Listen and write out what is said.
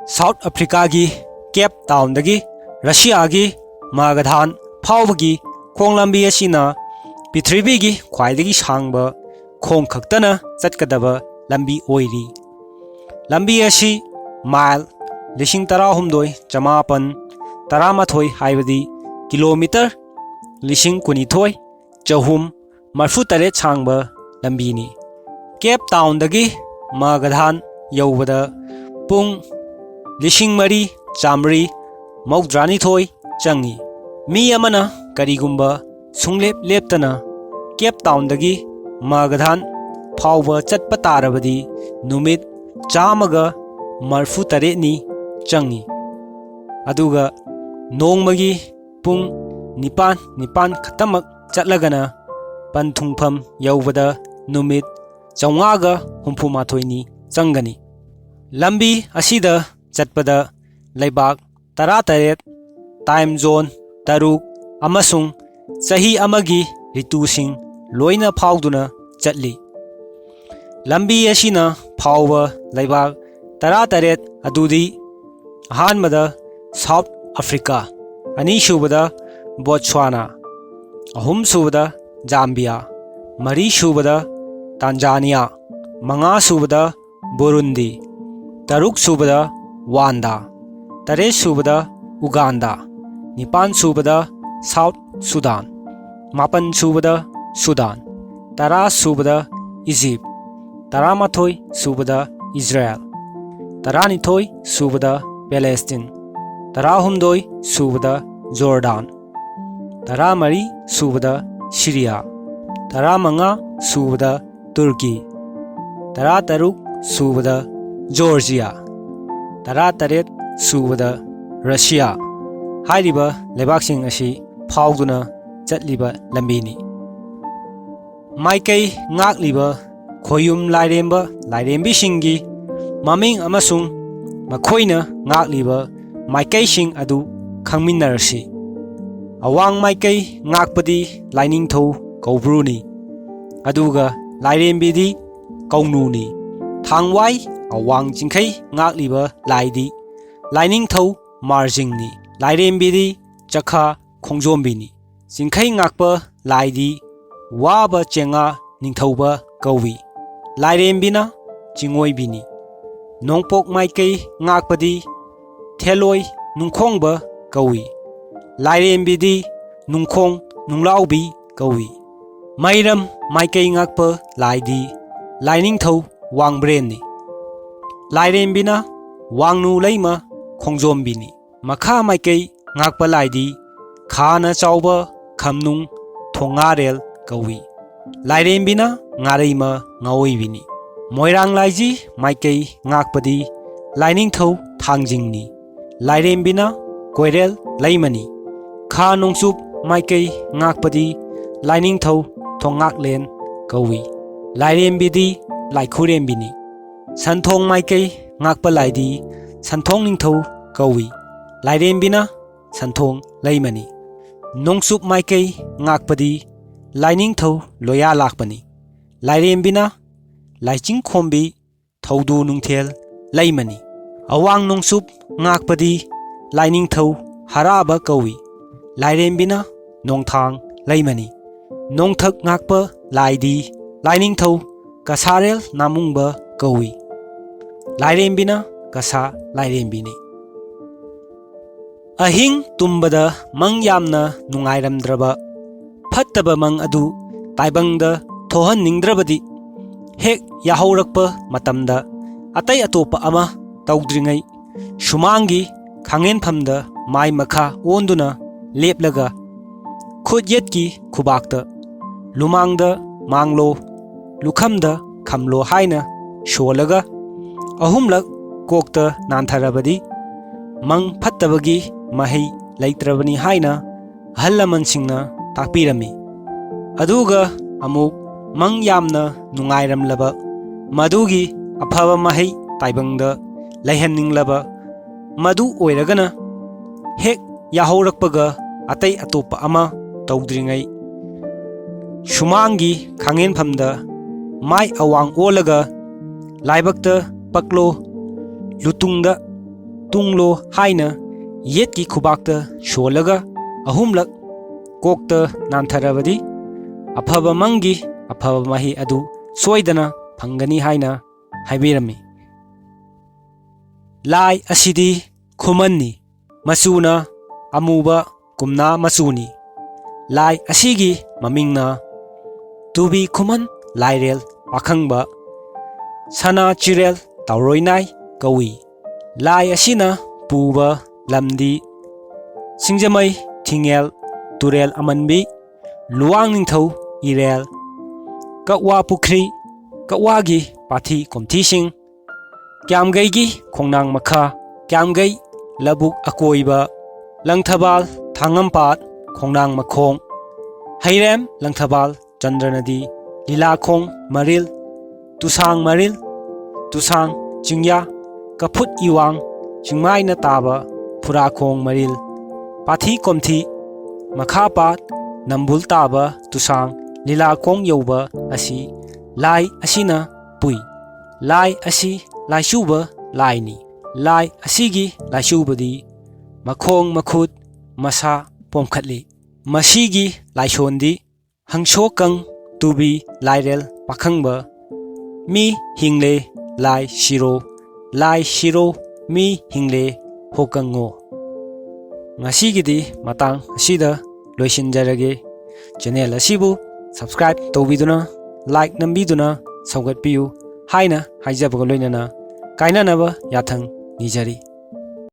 South Africa की cap Town दगी Russia की मागधान फाउबगी खोंग लंबी असिना पृथ्वी की ख्वाइदगी सांब खोंग खक्तना चटकदब लंबी ओइरी। लंबी असी माइल 13,918 हाइबदी किलोमीटर 19,938 सांब लंबीनी। केप टाउन दगी मागधान यौबद पुंग 4,900 चंगी। मी अमना करीगुंबा सुंगलेप लेप्तना केप टाउन दगी मागधान फाउब चटप तारबदी नुमित 148 चंगी। अदुगा नोंगमगी पुंग 9 खतमक चटलगना पंथुंगफम यौबद नुमित 538 चंगनी। लंबी असिदा चटपदा लेबाक 18 टाइम जोन 3 अमसुंग चही अमगी ऋतुसिंग लोइना फाउदुना चटली। लंबी असिना फाउब लेबाक 18 अदुदी अहानबदा साउथ अफ्रीका, अनीसुबदा बोत्सवाना, अहुमसुबदा जाम्बिया, मरीसुबदा तांजानिया, मंगासुबदा बुरुंदी, तरुकसुबदा वांडा, तरेसुबदा उगांडा, निपानसुबदा साउथ सुदान, मापनसुबदा Sudan, 10 Egypt, 13 Israel, 12 Palestine, 19 Jordan, 14 Syria, 15 Turkey, 13 Georgia, 13 Russia हाइरिबा लेबाकसिंग असी फाउदुना चटलिबा लंबीनी। माइकई ngakliba khoiyum lairemba lairembisingi maming amasung makhoina ngakliba maikeising adu khangminnasi। awang maikei ngakpadi lainingthou kaubruni, aduga lairembidi kaununi। thangwai awang jingkhei ngakliba laidi lainingthou marjingni, lairembidi chakha khongjombini। jingkhei ngakpa laidi waba chenga ningthouba kawi, lairembina chingoibini। nongpok maikei ngakpadi theloi nungkhongba kawi, lairembidi nungkhong nunglaubi kawi। mairam maikei ngakpa laidi lainingthou wangbrenni, lairembina wangnu leima khongjombini। makha maikei ngakpa laidi khana chauba khamnung thongarel kawi, lairembina ngareima ngaoibini। moirang laiji maikei ngakpadi lainingthou thangjingni, lairembina koirel leimani। kha nongsup maikei ngakpadi lainingthou thongaklen kawi, lairembidi laikhurembini। santhong maikei ngakpa laidi santhong ningthou kawi, lairembina santhong leimani। nongsup maikei ngakpadi lainingthou loya lakpani, lairembina laising khombi thoudu nungthel leimani। awang nongsup ngakpadi lainingthou haraba kawi, lairembina nongthang leimani। nongthak ngakpa laidi lainingthou kasarel namungba kawi, lairembina kasa lairembini। ahing tumbada mang yamna nungairamdraba fattaba mang adu taibangda thohaningdrabadi hek yahaurakpa matamda atai atopa ama tawdringai shumangi khangenphamda mai makha onduna leplaga khudyetki khubakta lumangda manglo lukhamda khamlo haina sholaga ahumlak kokta nantharabadi mang fattabagi mahei leitrabani haina ahallamansingna takpirami। aduga amuk mang yamna nungairamlaba madugi afaba mahei taibangda leihanninglaba madu oiragana hek yahaurakpaga atai atopa ama tawdringai shumangi khangenphamda mai awang olaga laibakta paklo lutungda tunglo haina yet ki khubakta sholaga ahumlak kokta nantharabadi aphaba mangi aphaba mahi adu soidana phangani haina haibirami lai asidi khumanni masuna amuba kumna masuni lai asigi mamingna tubi khuman lairel pakhangba sana chirel tauroinai kawi lai asina puba lamdi singjamai thingel turel amanbi luang ningthau irel kakwa pukhri kakwagi pathi komthising kyamgai gi khongnang makha kyamgai labuk akoiba langthabal thangampat khongnang makhong hairem langthabal chandranadi lilakhong maril tusang maril tusang chingya kaput iwang chingmai na taba phurakhong maril pathi komthi makhapat nambul taba tusang lilakhong yoba asi lai asina pui lai asi laishuba laini lai asigi laishubadi makhong makhut masa pomkhatli masigi laishondi hangshokang tubi lairel pakhangba mi hingle lai shiro mi hingle hokango ngasigidi matang asida loisinjarage channel asibu subscribe tobiduna like nambiduna saugatpiyu haina haijabaga loinana kainanaba yathang nijari